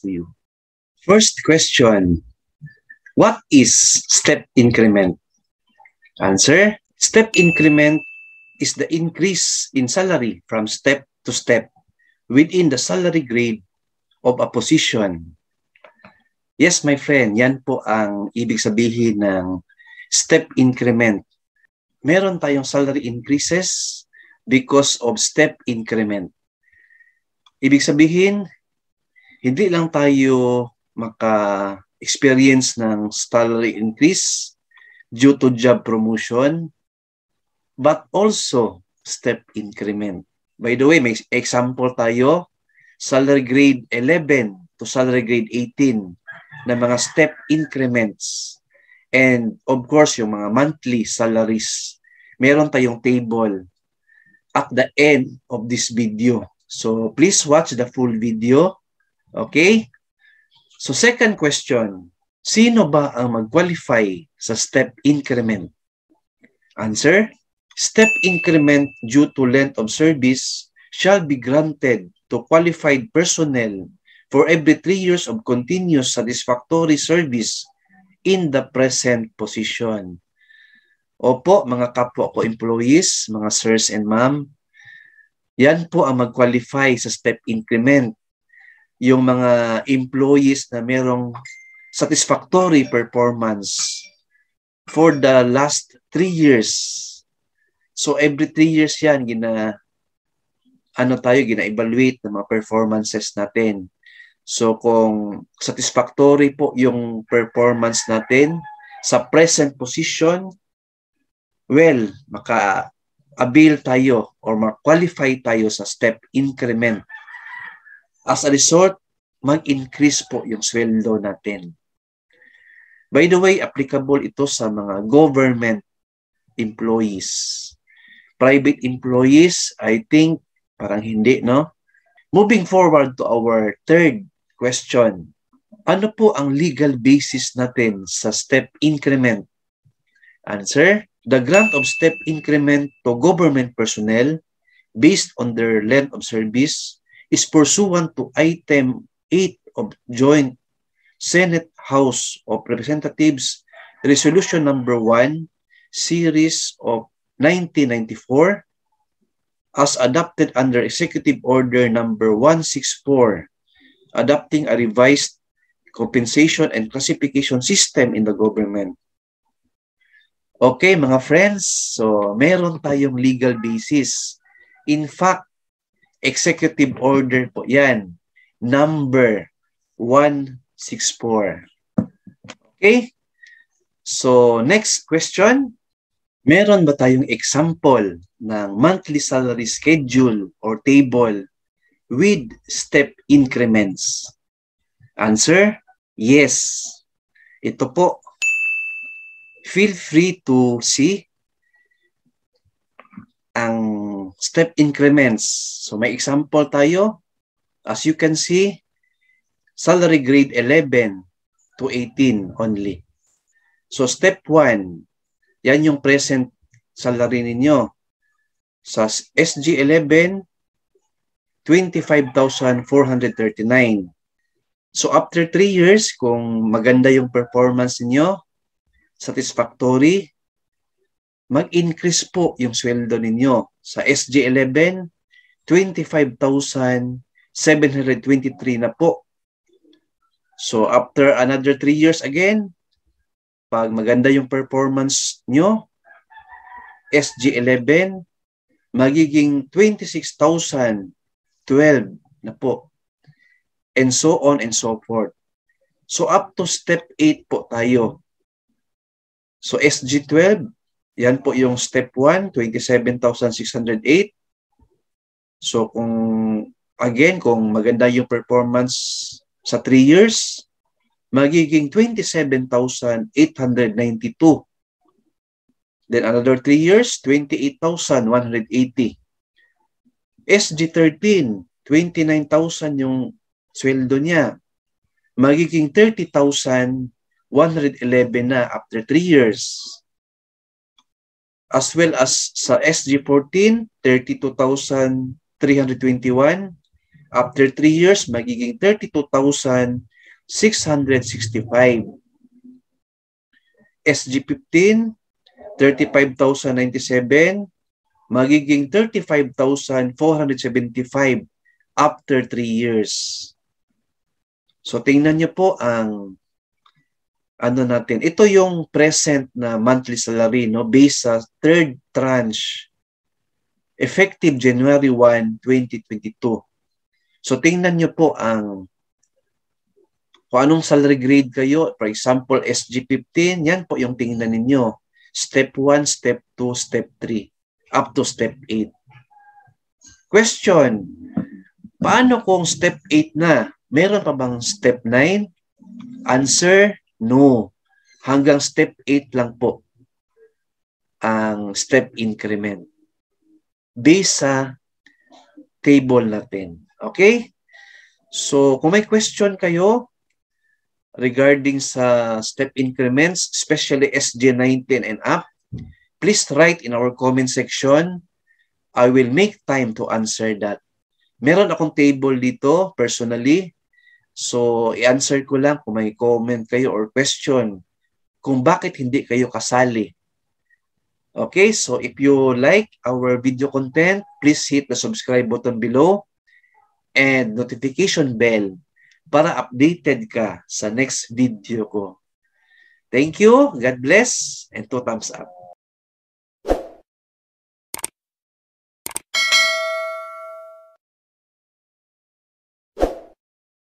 to you. First question, what is step increment? Answer, step increment is the increase in salary from step to step within the salary grade of a position. Yes, my friend, yan po ang ibig sabihin ng step increment. Meron tayong salary increases because of step increment. Ibig sabihin, hindi lang tayo maka-experience ng salary increase due to job promotion, but also step increment. By the way, may example tayo, salary grade 11 to salary grade 18 na mga step increments. And of course, yung mga monthly salaries, meron tayong table at the end of this video. So please watch the full video. Okay? So second question, sino ba ang mag-qualify sa step increment? Answer, step increment due to length of service shall be granted to qualified personnel for every 3 years of continuous satisfactory service in the present position. Opo, mga kapwa ko employees, mga sirs and ma'am, yan po ang mag-qualify sa step increment. Yung mga employees na merong satisfactory performance for the last 3 years. So every 3 years yan, gina-evaluate ng mga performances natin. So kung satisfactory po yung performance natin sa present position, well, maka-avail tayo or ma-qualify tayo sa step increment. As a result, mag-increase po yung sweldo natin. By the way, applicable ito sa mga government employees. Private employees, I think, parang hindi, no? Moving forward to our third question. Ano po ang legal basis natin sa step increment? Answer, the grant of step increment to government personnel based on their length of service is pursuant to Item 8 of Joint Senate House of Representatives Resolution Number 1, Series of 1994, as adopted under Executive Order Number 164, adopting a revised compensation and classification system in the government. Okay, mga friends, so meron tayong legal basis. In fact, Executive Order po yan, number 164. Okay? So, next question. Meron ba tayong example ng monthly salary schedule or table with step increments? Answer, yes. Ito po. Feel free to see ang step increments. So may example tayo. As you can see, salary grade 11 to 18 only. So step 1, yan yung present salary ninyo. Sa SG11, 25,439. So after 3 years, kung maganda yung performance niyo, satisfactory, mag-increase po yung sweldo ninyo. Sa SG11, 25,723 na po. So after another 3 years again, pag maganda yung performance nyo, SG11, magiging 26,012 na po. And so on and so forth. So up to step 8 po tayo. So SG12, yan po yung step 1, 27,608. So kung maganda yung performance sa 3 years, magiging 27,892. Then another 3 years, 28,180. SG13, 29,000 yung sweldo niya. Magiging 30,111 na after 3 years. As well as sa SG14, 32,321. After 3 years, magiging 32,665. SG15, 35,097, magiging 35,475 after 3 years. So, tingnan nyo po ang ano natin. Ito yung present na monthly salary, no, based sa third tranche, effective January 1, 2022. So, tingnan nyo po kung anong salary grade kayo. For example, SG15, yan po yung tingnan ninyo. Step 1, Step 2, Step 3, up to Step 8. Question, paano kung Step 8 na? Meron pa bang Step 9? Answer, no. Hanggang Step 8 lang po ang step increment based sa table natin. Okay? So, kung may question kayo regarding sa step increments, especially SG19 and up, please write in our comment section. I will make time to answer that. Meron akong table dito personally. So, i-answer ko lang kung may comment kayo or question kung bakit hindi kayo kasali. Okay, so if you like our video content, please hit the subscribe button below and notification bell para updated ka sa next video ko. Thank you, God bless, and 2 thumbs up.